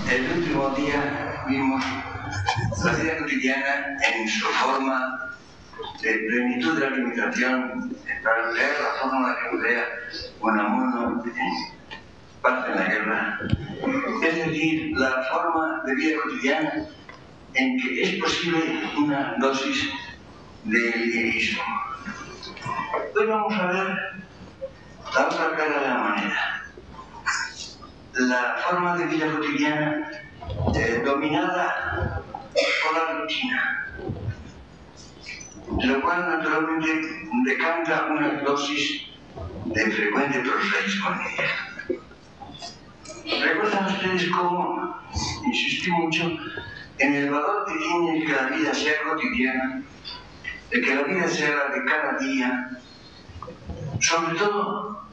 El último día vimos la vida cotidiana en su forma de plenitud de la alimentación, para leer la forma que rodea Unamuno en Paz en la Guerra, es decir, la forma de vida cotidiana en que es posible una dosis de lirismo. Hoy vamos a ver la otra cara de la moneda, la forma de vida cotidiana dominada por la rutina, lo cual naturalmente decanta una dosis de frecuente prosaicismo en ella. ¿Recuerdan ustedes cómo insistí mucho en el valor que tiene que la vida sea cotidiana, de que la vida sea la de cada día, sobre todo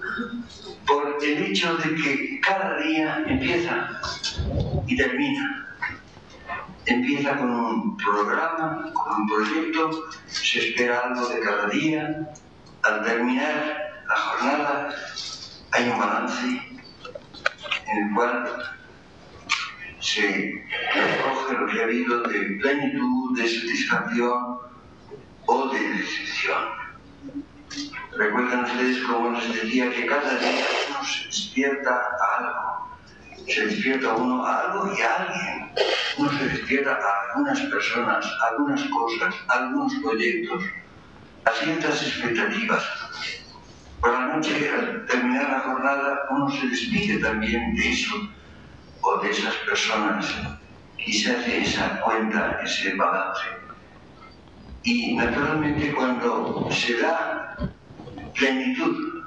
por el hecho de que cada día empieza y termina? Empieza con un programa, con un proyecto, se espera algo de cada día. Al terminar la jornada hay un balance en el cual se recoge lo que ha habido de plenitud, de satisfacción o de decepción. Recuerdan ustedes cómo les decía que cada día uno se despierta a algo. Se despierta uno a algo y a alguien. Uno se despierta a algunas personas, a algunas cosas, a algunos proyectos, a ciertas expectativas. Por la noche, al terminar la jornada, uno se despide también de eso o de esas personas y se hace esa cuenta, ese balance. Y naturalmente cuando se da plenitud,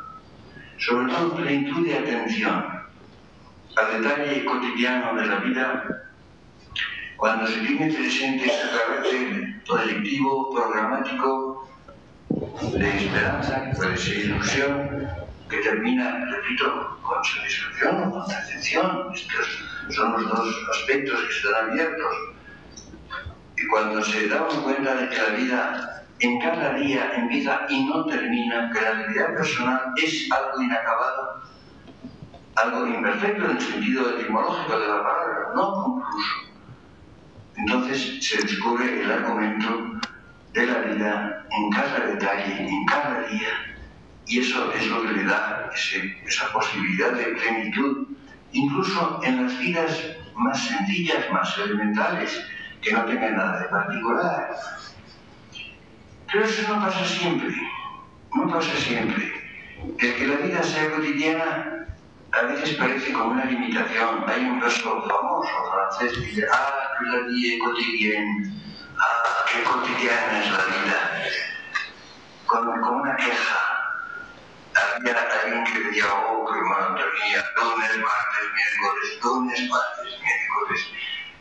sobre todo plenitud de atención al detalle cotidiano de la vida, cuando se tiene presente ese carácter proyectivo, programático, de esperanza, que puede ser ilusión, que termina, repito, con satisfacción o con decepción. Estos son los dos aspectos que están abiertos. Y cuando se da cuenta de que la vida en cada día empieza y no termina, que la realidad personal es algo inacabado, algo imperfecto en el sentido etimológico de la palabra, no concluso. Entonces se descubre el argumento de la vida en cada detalle, en cada día, y eso es lo que le da esa posibilidad de plenitud, incluso en las vidas más sencillas, más elementales, que no tengan nada de particular. Pero eso no pasa siempre, no pasa siempre. Que la vida sea cotidiana a veces parece como una limitación. Hay un verso famoso francés que dice: "Ah, que la vie est quotidienne, ah, qué cotidiana es la vida", con una queja. Había alguien que decía: "Oh, qué monotonía, lunes, martes, miércoles".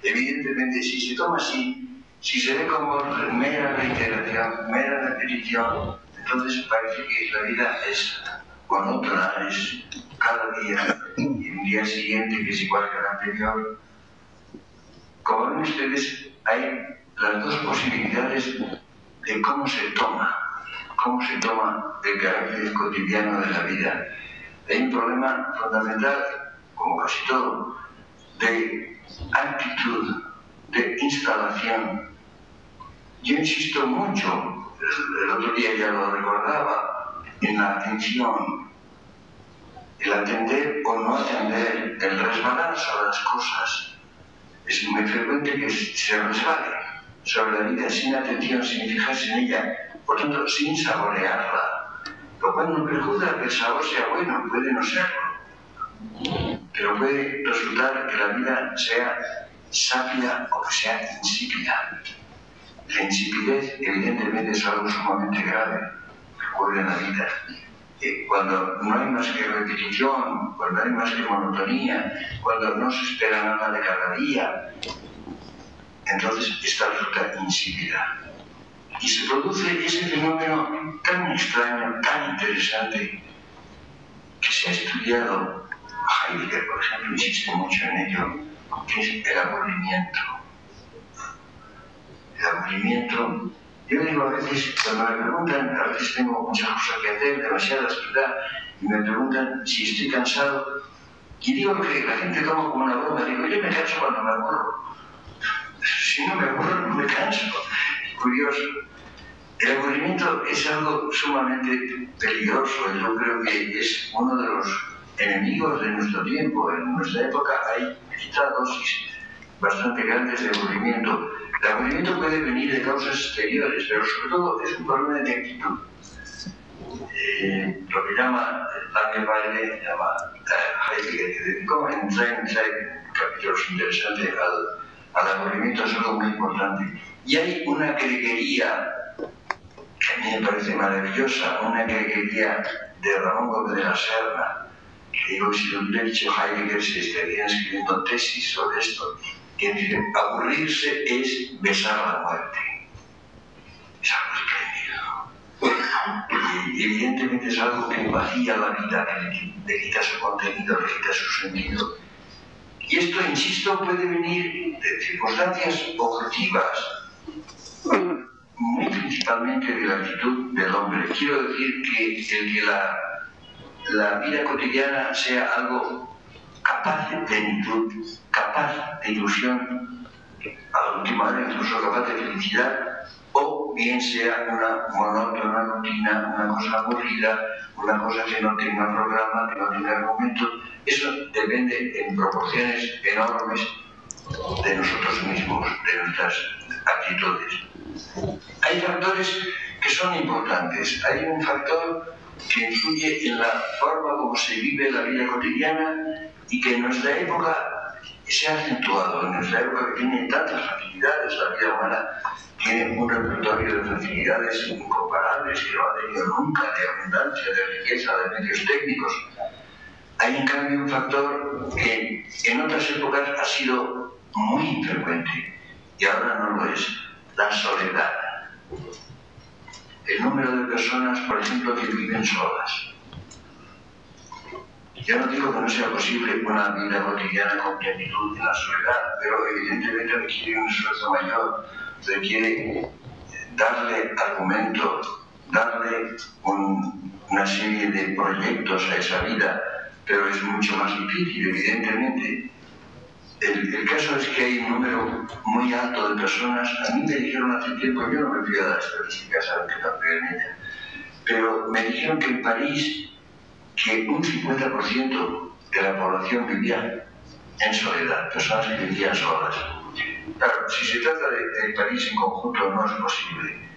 Evidentemente, si se toma así, si se ve como mera reiteración, mera repetición, entonces parece que la vida es monótona, es cada día y un día siguiente que es igual que el anterior. Como ven ustedes, hay las dos posibilidades de cómo se toma el carácter cotidiano de la vida. Hay un problema fundamental, como casi todo, de actitud, de instalación. Yo insisto mucho, el otro día ya lo recordaba, en la atención, el atender o no atender, el resbalar sobre las cosas. Es muy frecuente que se resbale sobre la vida sin atención, sin fijarse en ella, por tanto, sin saborearla. Lo cual no perjudica que el sabor sea bueno, puede no serlo, pero puede resultar que la vida sea sapia o que sea insípida. La insipidez, evidentemente, es algo sumamente grave que ocurre en la vida. Cuando no hay más que repetición, cuando hay más que monotonía, cuando no se espera nada de cada día, entonces esta resulta insípida. Y se produce ese fenómeno tan extraño, tan interesante, que se ha estudiado. Heidegger, por ejemplo, insiste mucho en ello, que es el aburrimiento. El aburrimiento, yo digo a veces, cuando me preguntan, a veces tengo muchas cosas que hacer, demasiada actividad, y me preguntan si estoy cansado, Y digo que la gente toma como una broma, digo, yo me canso cuando me aburro. Si no me aburro, no me canso. Curioso. El aburrimiento es algo sumamente peligroso. Yo creo que es uno de los enemigos de nuestro tiempo. En nuestra época hay quizá dosis bastante grandes de aburrimiento. El aburrimiento puede venir de causas exteriores, pero sobre todo es un problema de actitud. Lo que llama Daniel Baile, llama Heidegger, que dedicó en capítulos interesantes al aburrimiento, es algo muy importante. Y hay una greguería que a mí me parece maravillosa, una greguería de Ramón Gómez de la Serna, que digo, si lo hubiera dicho Heidegger, se estarían escribiendo tesis sobre esto, que dice, aburrirse es besar la muerte. Es algo espléndido. Y evidentemente es algo que vacía la vida, que le quita su contenido, le quita su sentido. Y esto, insisto, puede venir de circunstancias objetivas, muy principalmente de la actitud del hombre. Quiero decir que el que la vida cotidiana sea algo capaz de plenitud, capaz de ilusión, a la última hora incluso capaz de felicidad, o bien sea una monótona rutina, una cosa aburrida, una cosa que no tenga programa, que no tenga argumento. Eso depende en proporciones enormes de nosotros mismos, de nuestras actitudes. Hay factores que son importantes. Hay un factor que influye en la forma como se vive la vida cotidiana y que en nuestra época se ha acentuado. En nuestra época que tiene tantas facilidades, la vida humana tiene un repertorio de facilidades incomparables que no ha tenido nunca, de abundancia, de riqueza, de medios técnicos. Hay en cambio un factor que en otras épocas ha sido muy infrecuente y ahora no lo es: la soledad. El número de personas, por ejemplo, que viven solas. Yo no digo que no sea posible una vida cotidiana con plenitud en la soledad, pero evidentemente requiere un esfuerzo mayor, requiere darle argumento, darle una serie de proyectos a esa vida, pero es mucho más difícil, evidentemente. El caso es que hay un número muy alto de personas. A mí me dijeron hace tiempo, yo no me fío de las estadísticas, saben que no creo en ella, pero me dijeron que en París que un 50% de la población vivía en soledad, personas que vivían solas. Claro, si se trata del París en conjunto no es posible.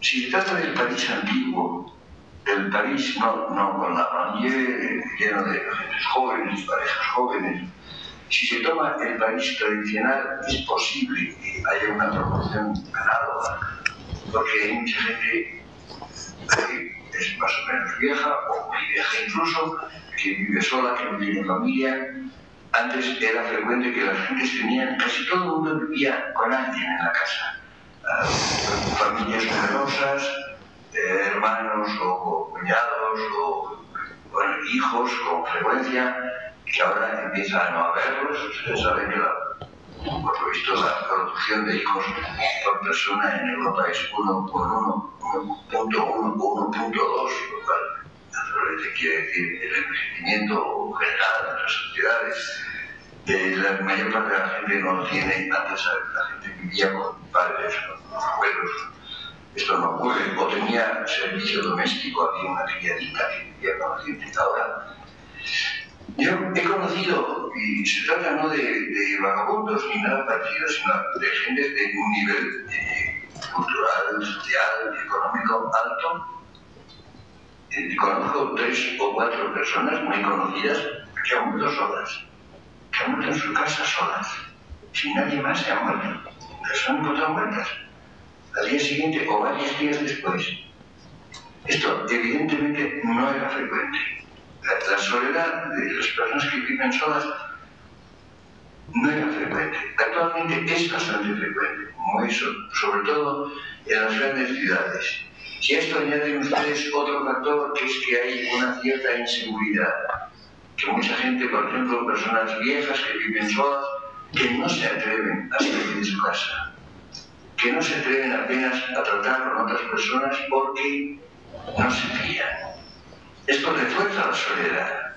Si se trata del París antiguo, del París no con la banlieue lleno de gente jóvenes, parejas jóvenes, si se toma el París tradicional, es posible que haya una proporción análoga, porque hay mucha gente que es más o menos vieja, o muy vieja incluso, que vive sola, que no tiene familia. Antes era frecuente que las gentes tenían, casi todo el mundo vivía con alguien en la casa. Familias numerosas, hermanos o cuñados o hijos con frecuencia, que ahora empieza a no haberlos. Ustedes saben que por lo visto la producción de hijos por persona en Europa es 1 por 1.1 o 1.2, lo cual naturalmente quiere decir el envejecimiento general de las sociedades. La mayor parte de la gente no tiene, antes la gente vivía con padres, con abuelos. Esto no ocurre, o tenía servicio doméstico, había una criadita que vivía con la gente. Ahora, yo he conocido, y se trata no de vagabundos ni nada parecido, sino de gente de un nivel cultural, social y económico alto. Conozco 3 o 4 personas muy conocidas que han muerto solas, que han muerto en su casa solas, sin nadie más, se han muerto, las han encontrado muertas al día siguiente o varios días después. Esto evidentemente no era frecuente. La soledad de las personas que viven solas no era frecuente. Actualmente es bastante frecuente, sobre todo en las grandes ciudades. Si a esto añaden ustedes otro factor, que es que hay una cierta inseguridad, que mucha gente, por ejemplo, personas viejas que viven solas, que no se atreven a salir de su casa, que no se atreven apenas a tratar con otras personas porque no se fían. Esto refuerza la soledad.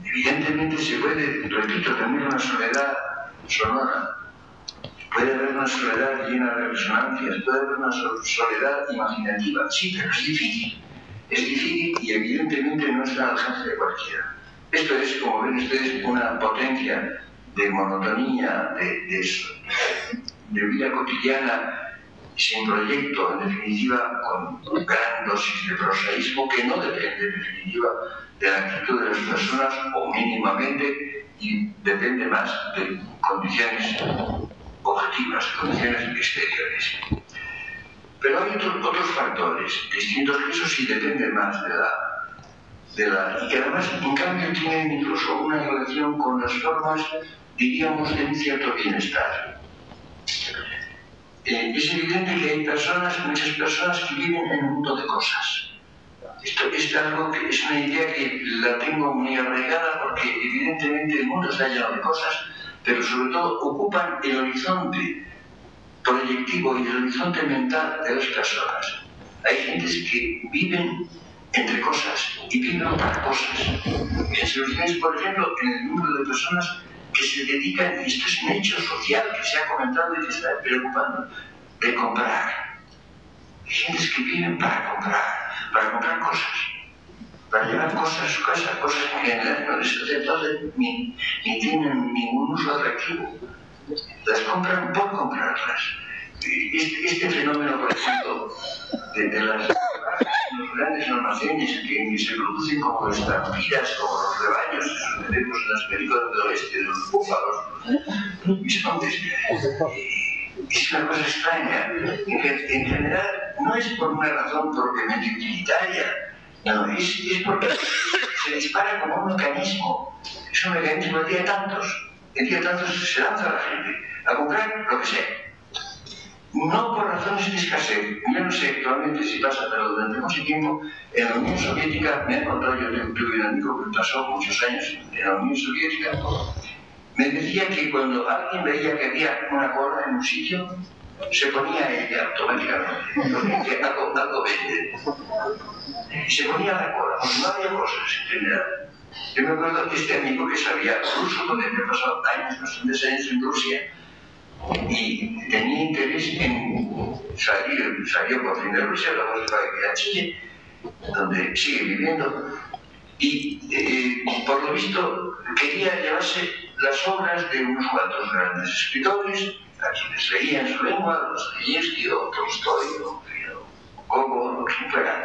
Evidentemente se puede, repito, tener una soledad sonora, puede haber una soledad llena de resonancias, puede haber una soledad imaginativa, sí, pero es difícil y evidentemente no está al alcance de cualquiera. Esto es, como ven ustedes, una potencia de monotonía, de vida cotidiana, sin proyecto, en definitiva, con gran dosis de prosaísmo que no depende, en definitiva, de la actitud de las personas o mínimamente, y depende más de condiciones objetivas, condiciones exteriores. Pero hay otros factores distintos que eso sí dependen más y que además, en cambio, tienen incluso una relación con las formas, diríamos, de un cierto bienestar. Es evidente que hay muchas personas que viven en un mundo de cosas. Esto es algo que es una idea que la tengo muy arraigada porque evidentemente el mundo está lleno de cosas, pero sobre todo ocupan el horizonte proyectivo y el horizonte mental de las personas. Hay gentes que viven entre cosas y viven para cosas. Piensen ustedes, por ejemplo, en el número de personas que se dedican, y esto es un hecho social que se ha comentado y que está preocupando, de comprar. Hay gentes que viven para comprar cosas, para llevar cosas a su casa, cosas que en general no les hacen ni tienen ningún uso atractivo. Las compran por comprarlas. Este fenómeno, por ejemplo, de los grandes almacenes que se producen como estampidas, como los rebaños, eso que vemos en las películas del oeste, de los búfalos, los bisontes, es una cosa extraña. En general, no es por una razón propiamente utilitaria, no, es porque se dispara como un mecanismo. Es un mecanismo, el día de tantos se lanza la gente a comprar lo que sea. No por razones de escasez. Yo no sé actualmente si pasa, pero durante mucho tiempo en la Unión Soviética, me he encontrado, yo tuve un amigo que pasó muchos años en la Unión Soviética, me decía que cuando alguien veía que había una cola en un sitio, se ponía ella automáticamente, porque algo vende. Y se ponía la cola, porque no había cosas en general. Yo me acuerdo que este amigo que sabía ruso, porque me pasó bastantes años en Rusia, y tenía interés en salió por fin de Rusia, luego se fue a vivir a Chile, donde sigue viviendo, y por lo visto quería llevarse las obras de unos cuantos grandes escritores, a quienes leía en su lengua, Dostoyevsky o Tolstoy o Gogol o quien fuera,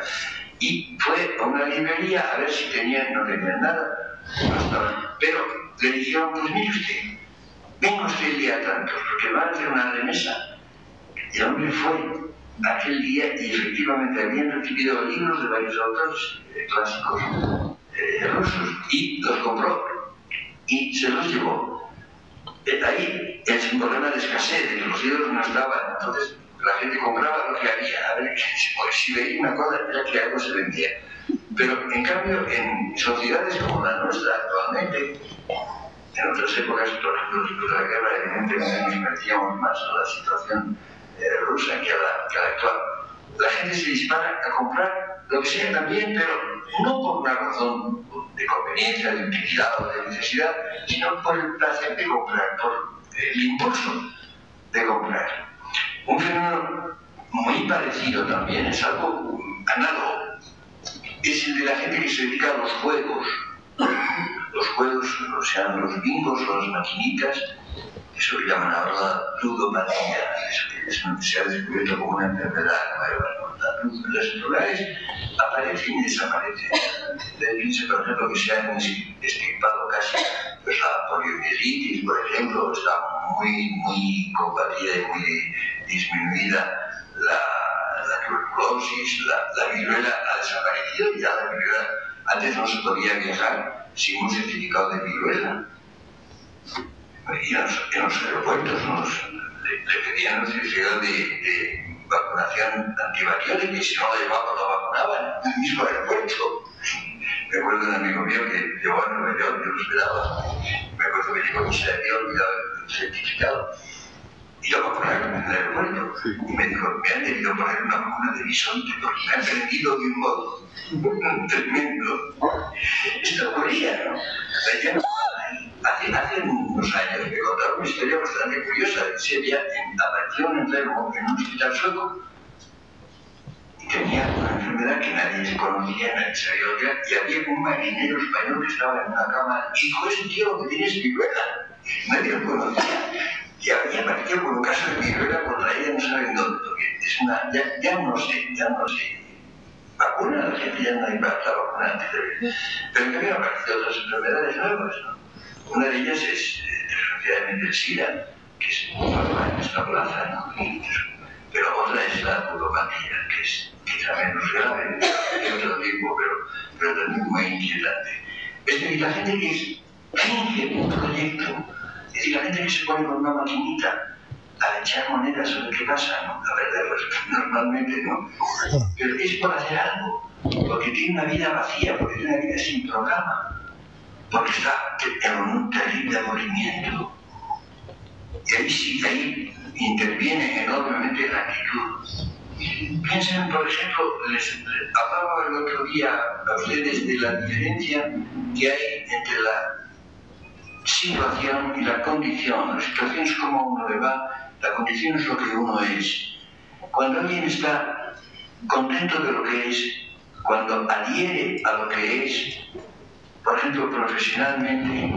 y fue a una librería a ver si no tenían nada, pero le dijeron, pues mire usted, venga usted el día tanto, porque va a hacer una remesa. Y el hombre fue aquel día y efectivamente habían recibido libros de varios autores clásicos rusos y los compró y se los llevó. Ahí es un problema de escasez, de que los libros no estaban, entonces la gente compraba lo que había, a ver si veía una cosa era que algo se vendía. Pero en cambio en sociedades como la nuestra actualmente, en otras épocas, por ejemplo, después de la guerra, evidentemente nos metíamos más a la situación rusa que a la actual. La gente se dispara a comprar lo que sea también, pero no por una razón de conveniencia, de utilidad o de necesidad, sino por el placer de comprar, por el impulso de comprar. Un fenómeno muy parecido también, es algo análogo, es el de la gente que se dedica a los juegos. Los juegos, o sea, los bingos o las maquinitas, eso lo llaman ahora ludopatia, se ha descubierto como una enfermedad nueva. Las enfermedades aparecen y desaparecen. Piense, por ejemplo, que se han extirpado casi pues, la poliomielitis, por ejemplo, está muy combatida y muy disminuida la tuberculosis, la viruela ha desaparecido y ya la viruela antes no se podía viajar sin un certificado de viruela. Y en los aeropuertos le pedían un certificado de vacunación antivariole que si no lo llevaba lo vacunaban en el mismo aeropuerto. Me acuerdo de un amigo mío que llegó a Nueva York, yo lo esperaba. Me acuerdo que llegó y se le había olvidado el certificado. y lo vacunaron en el aeropuerto. Y me dijo, me han debido poner una vacuna de bisonte porque me han prendido de un modo tremendo. Esto ocurría, ¿no? Ya no, hace unos años me contaron una historia bastante curiosa. Apareció un enfermo en un hospital sueco y tenía una enfermedad que nadie conocía, nadie sabía lo que era, y había un marinero español que estaba en una cama y dijo, ese tío lo que tiene es viruela. Nadie lo conocía. Y había aparecido con un caso de viruela contraída no saben dónde, porque es una, ya no sé. Vacuna, la gente ya no hay para la vacuna antes de... Pero en cambio han aparecido otras enfermedades nuevas, ¿no? Una de ellas es, desgraciadamente, el SIDA, que es un problema en esta plaza, ¿no? Pero otra es la ludopatía, que es quizá menos grave que otro tipo, pero también muy inquietante. Es decir, la gente que finge un proyecto, es decir, la gente que se pone con una maquinita a echar monedas sobre qué pasa, ¿no? A perderlas, normalmente no. Pero es por hacer algo, porque tiene una vida vacía, porque tiene una vida sin programa, porque está en un terrible aburrimiento. Y ahí sí, ahí interviene enormemente la actitud. Piensen, por ejemplo, les hablaba el otro día a ustedes de la diferencia que hay entre la situación y la condición. La situación es como uno le va, la condición es lo que uno es. Cuando alguien está contento de lo que es, cuando adhiere a lo que es, por ejemplo, profesionalmente,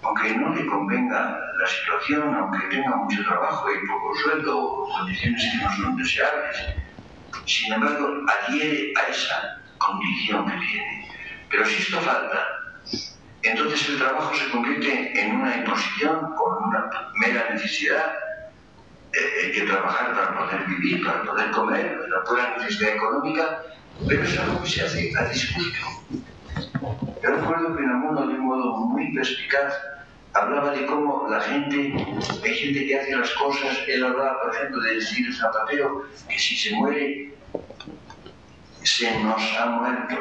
aunque no le convenga la situación, aunque tenga mucho trabajo y poco sueldo o condiciones que no son deseables, sin embargo, adhiere a esa condición que tiene. Pero si esto falta, entonces el trabajo se convierte en una imposición o en una mera necesidad. Hay que trabajar para poder vivir, para poder comer, la pura necesidad económica, pero es algo que se hace a disgusto. Yo recuerdo que Unamuno, de un modo muy perspicaz, hablaba de cómo la gente, hay gente que hace las cosas, él hablaba, por ejemplo, de decir el Zapatero, que si se muere, se nos ha muerto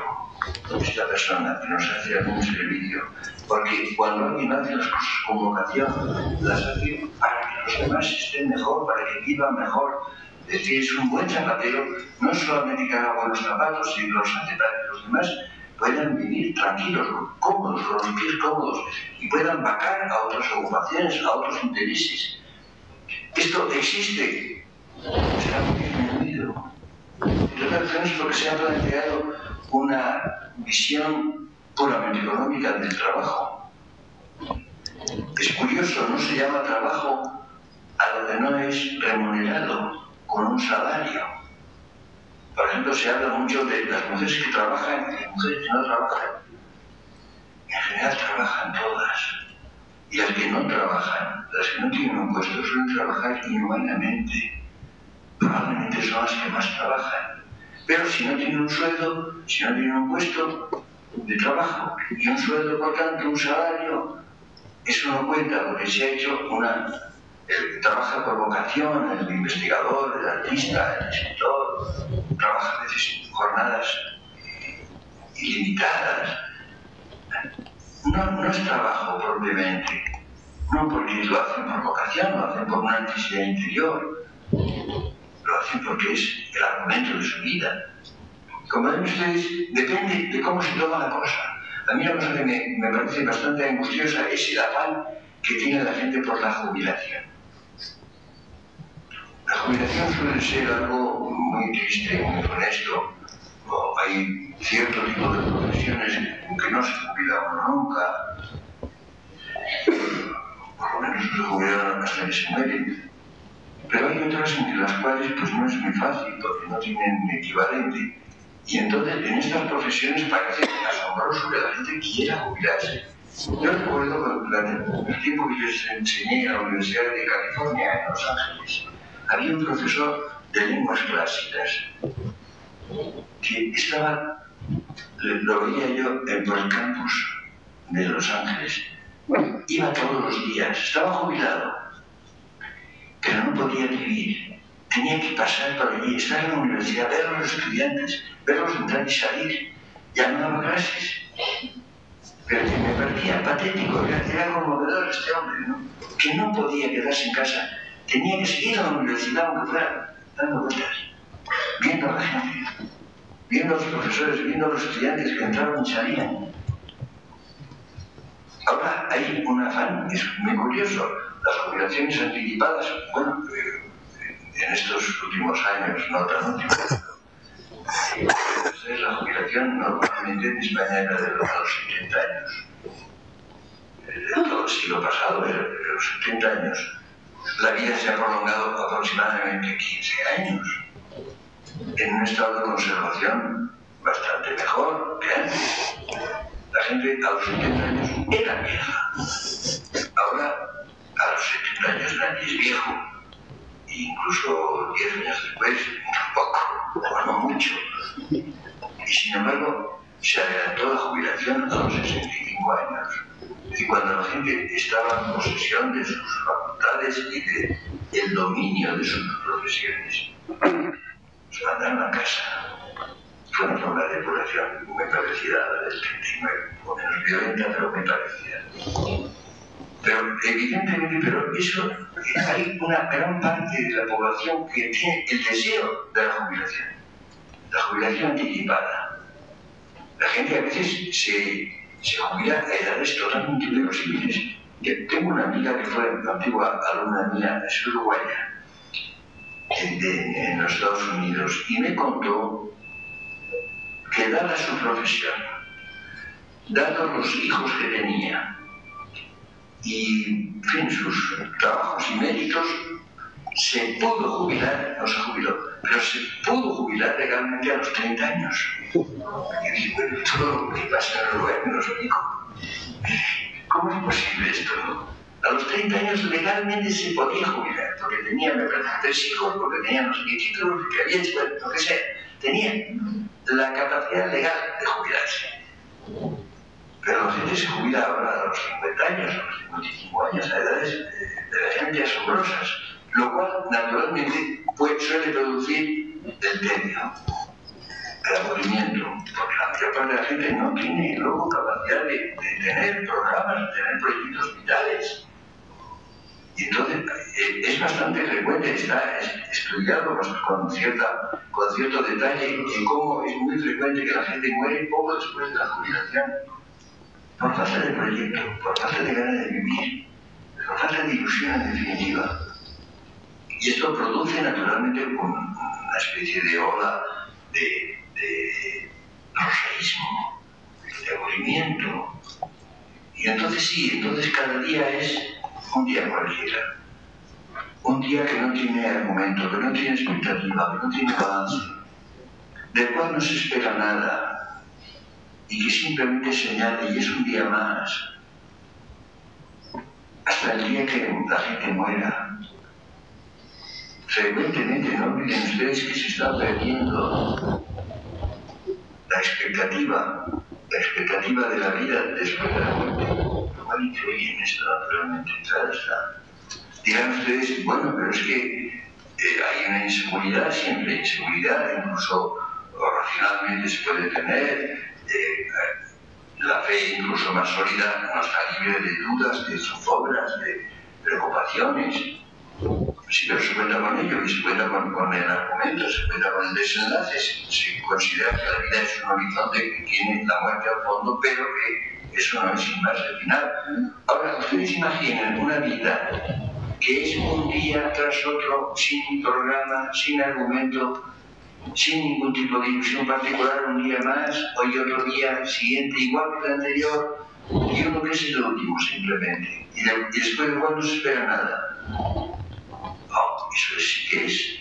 esta persona que nos hace algún servicio. Porque cuando alguien hace las cosas con vocación, las hace para que los demás estén mejor, para que vivan mejor. Es decir, es un buen zapatero, no solamente que haga buenos zapatos, sino los hace para que los demás puedan vivir tranquilos, cómodos, con los pies cómodos, y puedan vacar a otras ocupaciones, a otros intereses. Esto existe, está muy disminuido. Entonces, es porque se ha planteado una visión puramente económica del trabajo. Es curioso, no se llama trabajo a lo que no es remunerado con un salario. Por ejemplo, se habla mucho de las mujeres que trabajan y las mujeres que no trabajan. En general trabajan todas. Y las que no trabajan, las que no tienen un puesto, suelen trabajar inhumanamente. Probablemente son las que más trabajan. Pero si no tienen un sueldo, si no tienen un puesto de trabajo y un sueldo, por tanto, un salario, eso no cuenta porque se ha hecho trabaja por vocación, el investigador, el artista, el escritor, trabaja a veces en jornadas ilimitadas. No es trabajo propiamente, no porque lo hacen por vocación, lo hacen por una necesidad interior, lo hacen porque es el argumento de su vida. Como ven ustedes, depende de cómo se toma la cosa. A mí la cosa que me parece bastante angustiosa es el afán que tiene la gente por la jubilación. La jubilación suele ser algo muy triste, muy honesto. Hay cierto tipo de profesiones en que no se jubila uno nunca. Por lo menos no se jubilan hasta que se mueren. Pero hay otras en las cuales pues, no es muy fácil porque no tienen equivalente. Y entonces en estas profesiones parece asombroso que la gente quiera jubilarse. Yo recuerdo que el tiempo que yo enseñé en la Universidad de California, en Los Ángeles, había un profesor de lenguas clásicas que estaba, lo veía yo por el campus de Los Ángeles. Iba todos los días, estaba jubilado, pero no podía vivir. Tenía que pasar por allí, estar en la universidad, ver a los estudiantes, verlos entrar y salir. Ya no daba clases. Pero me parecía patético, era conmovedor este hombre, ¿no? Que no podía quedarse en casa tenía que seguir a la universidad aunque fuera dando vueltas, viendo a la gente, viendo a los profesores, viendo a los estudiantes que entraban y salían. Ahora hay un afán, es muy curioso, las jubilaciones anticipadas, bueno, en estos últimos años, no tan últimos, la jubilación normalmente en España era de los 70 años. Todo el siglo pasado, de los 70 años. La vida se ha prolongado aproximadamente 15 años, en un estado de conservación bastante mejor que antes. La gente a los 70 años era vieja. Ahora, a los 70 años nadie es viejo. Incluso 10 años después, poco, o no mucho. Y sin embargo, se adelantó la jubilación a los 65 años. Y cuando la gente estaba en posesión de sus facultades y del dominio de sus profesiones, se mandaron a casa. Fue una forma de depuración muy parecida a la del 39, o menos violenta, pero muy parecida. Pero evidentemente, eso, hay una gran parte de la población que tiene el deseo de la jubilación anticipada. La gente a veces se jubila a edades totalmente irreversibles. Tengo una amiga que fue antigua alumna mía, es uruguaya, en los Estados Unidos, y me contó que dada su profesión, dados los hijos que tenía y, en fin, sus trabajos y méritos, se pudo jubilar, no se jubiló, pero se pudo jubilar legalmente a los 30 años. Y dije, bueno, todo lo que pasa en Uruguay me lo explico. ¿Cómo es posible esto, no? A los 30 años legalmente se podía jubilar, porque tenía, me parece, 3 hijos, porque tenía no sé qué títulos, que había hecho, bueno, lo que sea. Tenía la capacidad legal de jubilarse. Pero la gente se jubila ahora a los 50 años, a los 55 años, a edades verdaderamente asombrosas, lo cual naturalmente suele producir el tedio, el aburrimiento, porque la mayor parte de la gente no tiene luego capacidad de tener programas, de tener proyectos vitales. Y entonces es bastante frecuente, está estudiado con cierto detalle en cómo es muy frecuente que la gente muere poco después de la jubilación, por falta de proyecto, por falta de ganas de vivir, por falta de ilusión en definitiva. Y esto produce naturalmente una especie de ola de rosaísmo, de aburrimiento. Y entonces cada día es un día cualquiera. Un día que no tiene argumento, que no tiene expectativa, que no tiene avance, del cual no se espera nada y que simplemente se añade y es un día más hasta el día que la gente muera. Frecuentemente, no olviden ustedes que se está perdiendo la expectativa de la vida después de la muerte. Lo cual influye en esto naturalmente, claro está. Dirán ustedes, bueno, pero es que hay una inseguridad, siempre inseguridad, incluso racionalmente se puede tener, la fe incluso más sólida no está libre de dudas, de zozobras, de preocupaciones. Sí, pero se cuenta con ello y se cuenta con el argumento, se cuenta con el desenlace, se considera que la vida es un horizonte que tiene la muerte al fondo, pero que eso no es sin más el final. Ahora, ustedes imaginen una vida que es un día tras otro, sin programa, sin argumento, sin ningún tipo de ilusión particular, un día más, hoy otro día siguiente, igual que el anterior, y uno que es el último simplemente, y después de cuál no se espera nada. Oh, eso sí que es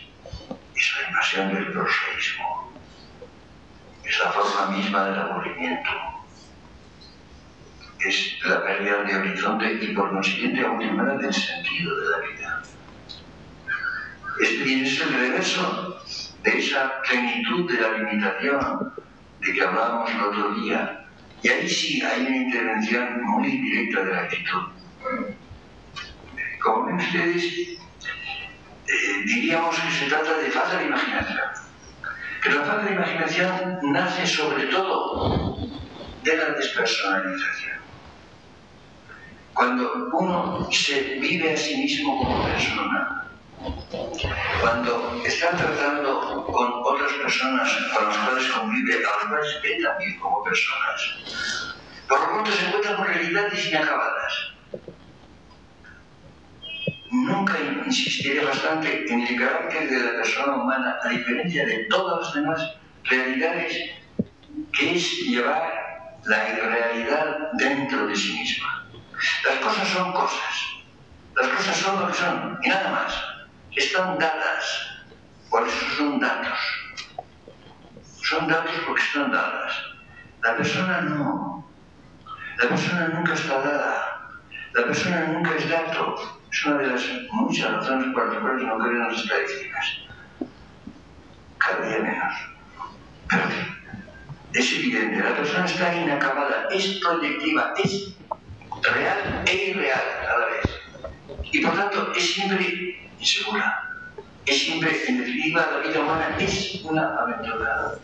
la invasión del prosaísmo, es la forma misma del aburrimiento, es la pérdida de horizonte y por consiguiente a última hora del sentido de la vida. Y es el reverso de esa plenitud de la limitación de que hablábamos el otro día. Y ahí sí hay una intervención muy directa de la actitud. Como ven ustedes, diríamos que se trata de falta de imaginación. Pero la falta de imaginación nace sobre todo de la despersonalización. Cuando uno se vive a sí mismo como persona, Cuando está tratando con otras personas con las cuales convive, a las cuales ve también como personas, por lo tanto se encuentra con realidades inacabadas. Nunca insistiré bastante en el carácter de la persona humana, a diferencia de todas las demás realidades, que es llevar la irrealidad dentro de sí misma. Las cosas son cosas. Las cosas son lo que son, y nada más. Están dadas. Por eso son datos. Son datos porque están dadas. La persona no. La persona nunca está dada. La persona nunca es dato. Es una de las muchas razones por las cuales no creen las estadísticas. Cada día menos. Pero es evidente, la persona está inacabada, es proyectiva, es real e irreal a la vez. Y por tanto es siempre insegura. Es siempre, en definitiva, la vida humana es una aventura.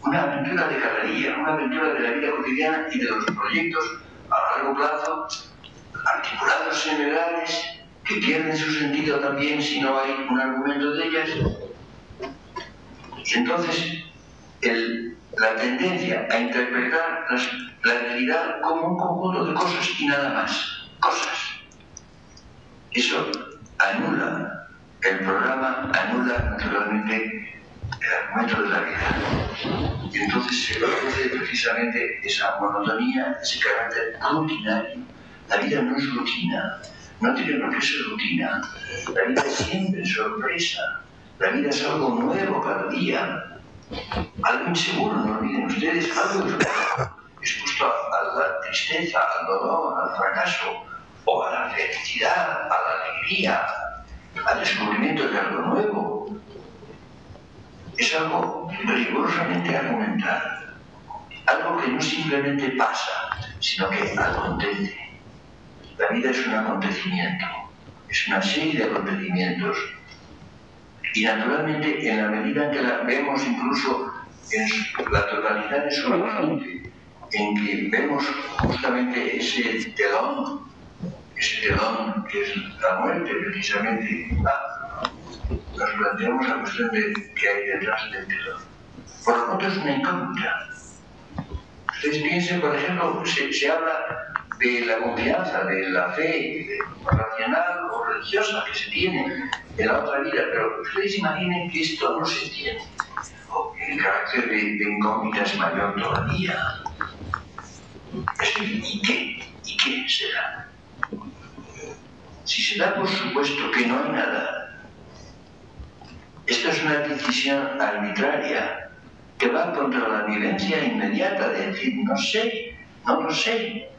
Una aventura de cada día, una aventura de la vida cotidiana y de los proyectos a largo plazo, articulados en edades, que pierden su sentido también si no hay un argumento de ellas. Y entonces, la tendencia a interpretar la realidad como un conjunto de cosas y nada más. Cosas. Eso anula el programa, anula naturalmente el argumento de la vida. Y entonces se produce precisamente esa monotonía, ese carácter rutinario. La vida no es rutina, no tiene por qué ser rutina. La vida es siempre sorpresa. La vida es algo nuevo cada día. Algo inseguro, no olviden ustedes, algo expuesto a la tristeza, al dolor, al fracaso, o a la felicidad, a la alegría, al descubrimiento de algo nuevo. Es algo rigurosamente argumental, algo que no simplemente pasa, sino que acontece. La vida es un acontecimiento, es una serie de acontecimientos. Y naturalmente, en la medida en que la vemos incluso en la totalidad de su horizonte, en que vemos justamente ese telón que es la muerte precisamente, nos planteamos la cuestión de qué hay detrás del telón. Por lo tanto, es una incógnita. Ustedes piensen, por ejemplo, se habla de la confianza, de la fe racional o religiosa que se tiene en la otra vida, pero ustedes imaginen que esto no se tiene. El carácter de incógnita es mayor todavía. ¿Y qué será? Si se da por supuesto que no hay nada, esta es una decisión arbitraria que va contra la vivencia inmediata de decir, no sé, no lo sé.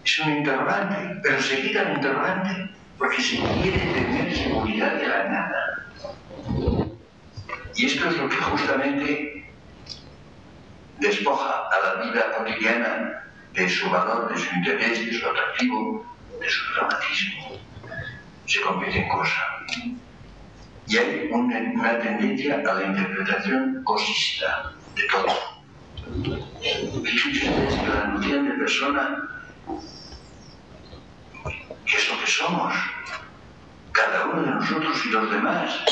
Es un interrogante, pero se quita el interrogante porque se quiere tener seguridad de la nada. Y esto es lo que justamente despoja a la vida cotidiana de su valor, de su interés, de su atractivo, de su dramatismo. Se convierte en cosa. Y hay una tendencia a la interpretación cosista de todo. Fíjense ustedes que la noción de persona, que es lo que somos, cada uno de nosotros y los demás,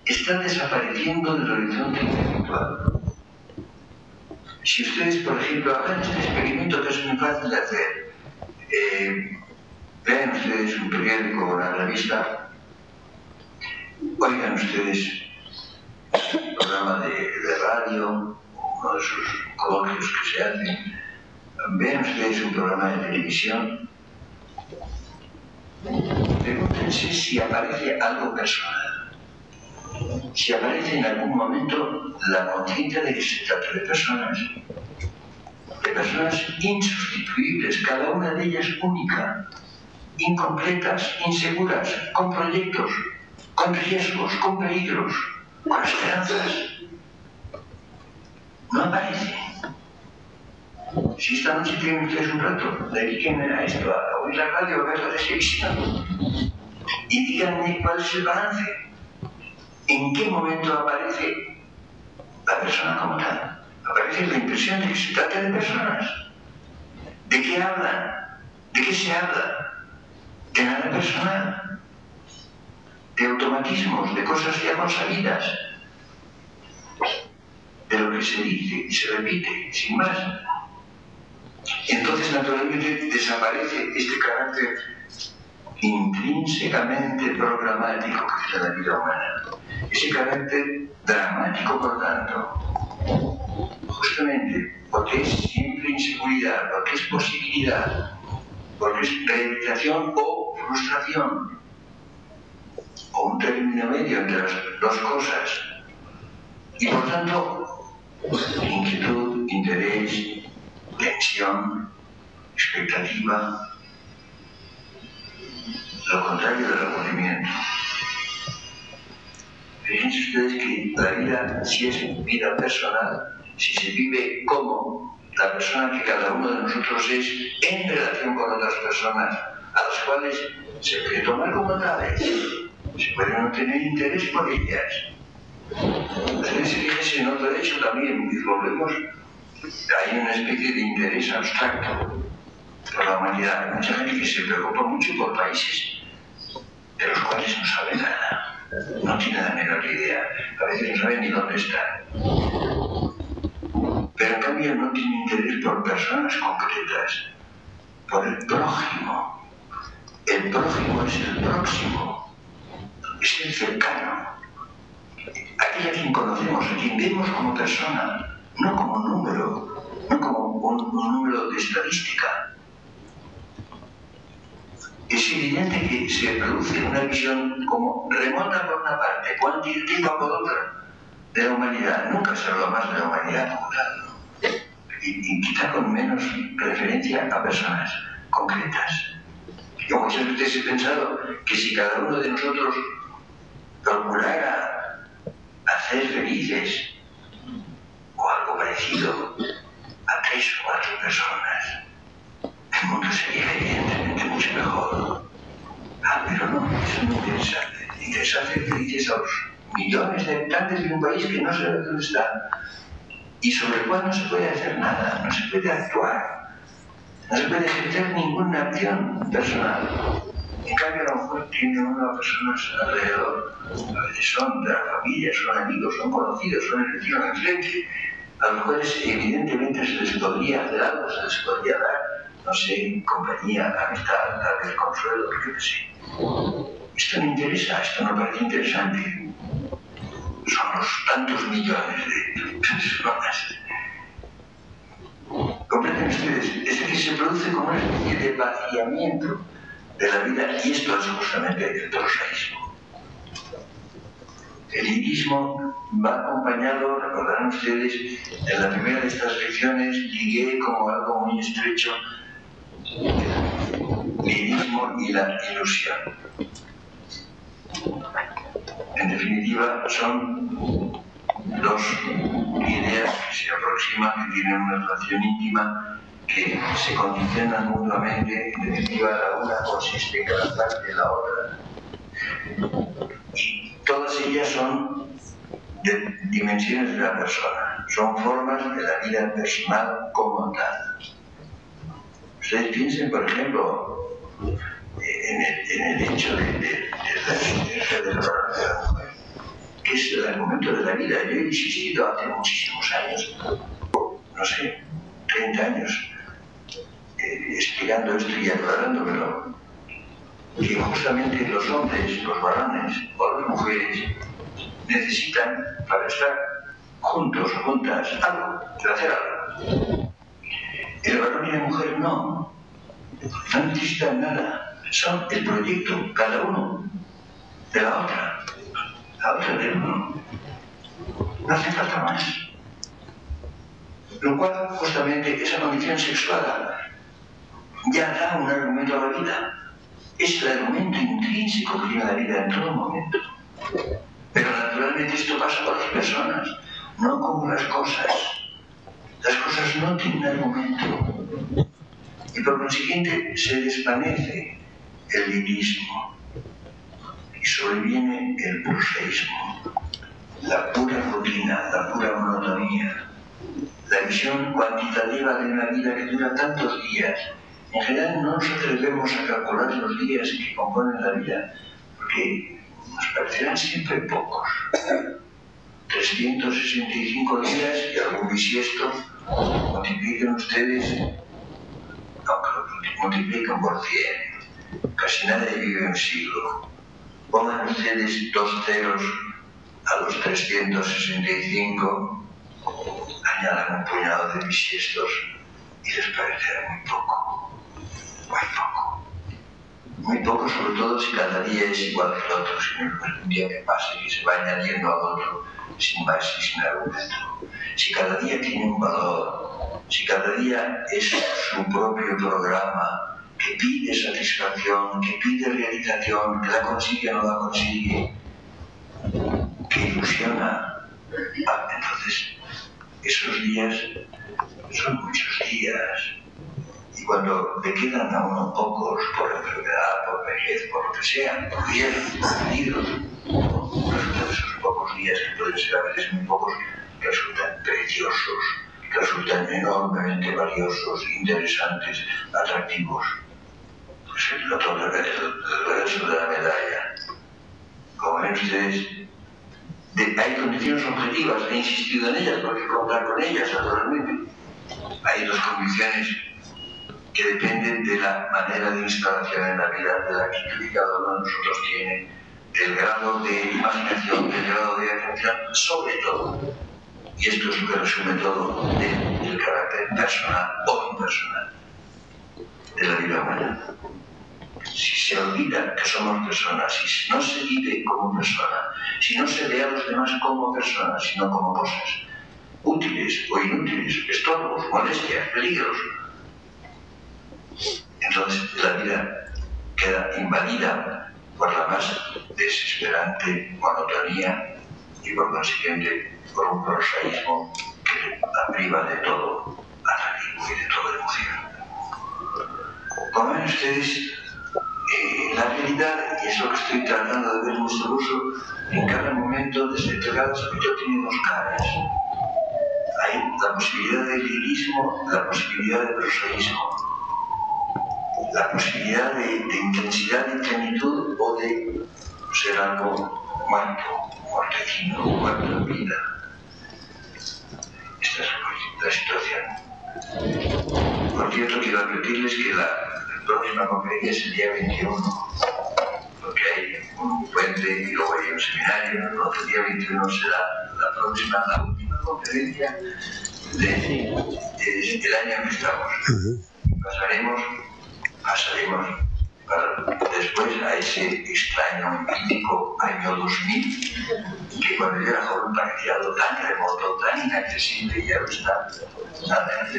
está desapareciendo del horizonte intelectual. Si ustedes, por ejemplo, hagan este experimento que es muy fácil de hacer, vean ustedes un periódico o una revista, oigan ustedes un programa de radio, uno de esos coloquios que se hacen, vean ustedes un programa de televisión, pregúntense si aparece algo personal, si aparece en algún momento la conciencia de que se trata de personas insustituibles, cada una de ellas única, incompletas, inseguras, con proyectos, con riesgos, con peligros, con esperanzas. No aparece. Si esta noche tienen ustedes un rato, dediquen a esto, a oír la radio, a ver la televisión, y díganme cuál es el balance. ¿En qué momento aparece la persona como tal? Aparece la impresión de que se trata de personas. ¿De qué hablan? ¿De qué se habla? De nada personal. de automatismos, de cosas ya consabidas, de lo que se dice y se repite, sin más. Entonces, naturalmente, desaparece este carácter intrínsecamente programático que tiene la vida humana. Ese carácter dramático, por tanto, justamente porque es siempre inseguridad, porque es posibilidad, porque es rehabilitación o frustración, o un término medio entre las dos cosas. Y por tanto, inquietud, interés, tensión, expectativa, lo contrario del aburrimiento. Fíjense ustedes que la vida, si es vida personal, si se vive como la persona que cada uno de nosotros es en relación con otras personas, a las cuales se puede tomar como tales, se puede no tener interés por ellas. Ustedes fíjense en otro hecho también, y volvemos, hay una especie de interés abstracto por la humanidad. Hay mucha gente que se preocupa mucho por países de los cuales no sabe nada, no tiene la menor idea, a veces no sabe ni dónde están. Pero en cambio no tiene interés por personas concretas, por el prójimo. El prójimo es el próximo, es el cercano, aquel a quien conocemos, a quien vemos como persona, no como número, no como un número de estadística. Es evidente que se produce una visión como remota por una parte, cuantitativa por otra, de la humanidad. Nunca se habla más de la humanidad como tal, ¿no? Y quizá con menos referencia a personas concretas. Yo muchas veces he pensado que si cada uno de nosotros procurara hacer felices o algo parecido a 3 o 4 personas, el mundo sería evidentemente mucho mejor. Pero no, eso no interesa. Interesa hacer felices a los millones de habitantes de un país que no sabe dónde está y sobre el cual no se puede hacer nada, no se puede actuar, no se puede ejercer ninguna acción personal. En cambio, a lo mejor tiene uno a personas alrededor, a veces son de la familia, son amigos, son conocidos, son el vecino enfrente, a los cuales evidentemente se les podría hacer algo, se les podría dar, no sé, compañía, amistad, tal vez consuelo, yo qué sé. Esto no interesa, esto no parece interesante. Son los tantos millones de personas. ¿Comprenden ustedes? Es decir, se produce como una especie de vaciamiento de la vida, y esto es justamente el prosaísmo. El lirismo va acompañado, recordarán ustedes, en la primera de estas lecciones ligué como algo muy estrecho el lirismo y la ilusión. En definitiva, son dos ideas que se aproximan, que tienen una relación íntima, que se condicionan mutuamente. En definitiva, la una consiste en cada parte de la otra. Y todas ellas son de dimensiones de la persona, son formas de la vida personal como tal. Ustedes piensen, por ejemplo, en el hecho de la existencia de la mujer, que es el argumento de la vida. Yo he insistido hace muchísimos años, no sé, 30 años, explicando esto y aclarándomelo, que justamente los hombres, los varones o las mujeres necesitan, para estar juntos o juntas, algo, para hacer algo. El varón y la mujer no necesitan nada, son el proyecto, cada uno, de la otra del uno. No hace falta más. Lo cual, justamente, esa condición sexual ya da un argumento a la vida. Es el argumento intrínseco que tiene la vida en todo momento. Pero naturalmente esto pasa por las personas, no como las cosas. Las cosas no tienen argumento. Y por consiguiente se desvanece el lirismo y sobreviene el prosaísmo, la pura rutina, la pura monotonía, la visión cuantitativa de una vida que dura tantos días. En general no nos atrevemos a calcular los días que componen la vida, porque nos parecerán siempre pocos. 365 días y algún bisiesto, multipliquen ustedes, aunque lo multipliquen por 100, casi nadie vive un siglo. Pongan ustedes 2 ceros a los 365, añadan un puñado de bisiestos y les parecerá muy poco. Muy poco. Muy poco, sobre todo si cada día es igual que el otro, sino un día que pase y se va añadiendo al otro sin base y sin argumento. Si cada día tiene un valor, si cada día es su propio programa, que pide satisfacción, que pide realización, que la consigue o no la consigue, que ilusiona, entonces esos días son muchos días. Y cuando le quedan a uno pocos por enfermedad, por vejez, por lo que sea, por viejo, por perdido, resulta que esos pocos días, que pueden ser a veces muy pocos, resultan preciosos, resultan enormemente valiosos, interesantes, atractivos. Pues el otro reverso de la medalla. Como ven ustedes, hay condiciones objetivas, he insistido en ellas porque hay que contar con ellas, naturalmente. Hay 2 condiciones que dependen de la manera de instalación en la vida, de la actitud que cada uno de nosotros tiene, del grado de imaginación, del grado de atención, sobre todo. Y esto es lo que resume todo del carácter personal o impersonal de la vida humana. Si se olvida que somos personas, si no se vive como persona, si no se ve a los demás como personas, sino como cosas útiles o inútiles, estorbos, molestias, peligros, entonces la vida queda invadida por la más desesperante monotonía y por consiguiente por un prosaísmo que la priva de todo atractivo y de toda emoción. Como ven ustedes, la realidad, y es lo que estoy tratando de ver en este curso, en cada momento desde cada aspecto tiene 2 caras. Hay la posibilidad de lirismo, la posibilidad de prosaísmo, la posibilidad de intensidad y plenitud o de ser algo muerto, mortecino, muerto en vida. Esta es la situación. Por cierto, quiero advertirles que la próxima conferencia es el día 21, porque hay un puente y luego hay un seminario, ¿no? El día 21 será la última conferencia del año en que estamos. Pasaremos después a ese extraño, mítico año 2000, que cuando yo era joven parecía algo tan remoto, tan inaccesible, y ahora está nada en el